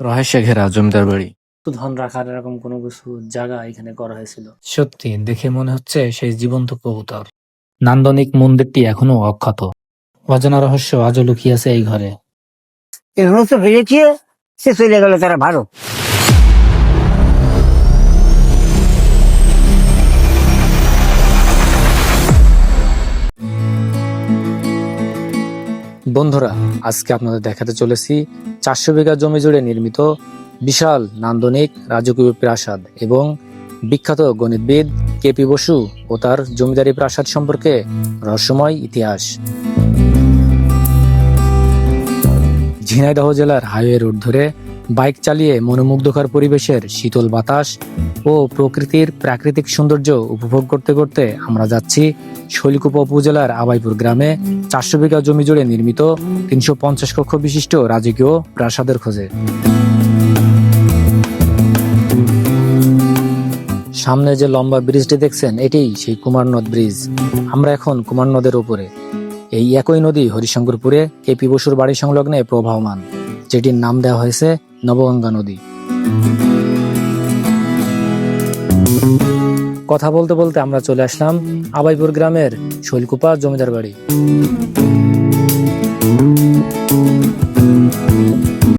রহস্যে ঘেরা জমিদার বাড়ি। ধন রাখার এরকম কোনো কিছু জায়গা এখানে করা হয়েছিল। সত্যি দেখে মনে হচ্ছে সেই জীবন্ত কবুতর। নান্দনিক মন্দিরটি এখনো অক্ষত। অজানা রহস্য আজও লুকিয়ে আছে এই ঘরে। এগুলো তো ভেবেছি সে চলে গেল তারা ভালো। বন্ধুরা, আজকে আপনাদের দেখাতে চলেছি 400 বিঘা জমি জুড়ে নির্মিত বিশাল নান্দনিক রাজকীয় প্রাসাদ এবং বিখ্যাত গণিতবিদ কেপি বসু ও তার জমিদারি প্রাসাদ সম্পর্কে রহস্যময় ইতিহাস। ঝিনাইদহ জেলার হাইওয়ে রোড ধরে বাইক চালিয়ে মনোমুগ্ধকর পরিবেশের শীতল বাতাস ও প্রকৃতির প্রাকৃতিক সৌন্দর্য উপভোগ করতে করতে আমরা যাচ্ছি শৈলকুপা উপজেলার আবাইপুর গ্রামে 400 বিঘা জমি জুড়ে নির্মিত 350 কক্ষ বিশিষ্ট রাজকীয় প্রাসাদের খোঁজে। সামনে যে লম্বা ব্রিজটি দেখছেন, এটিই সেই কুমার নদ ব্রিজ। আমরা এখন কুমার নদের উপরে। এই একই নদী হরিশঙ্করপুরে কেপি বসুর বাড়ি সংলগ্নে প্রবাহমান, যেটির নাম দেওয়া হয়েছে নবগঙ্গা নদী। কথা বলতে বলতে আমরা চলে আসলাম আবাইপুর গ্রামের শৈলকুপা জমিদার বাড়ি।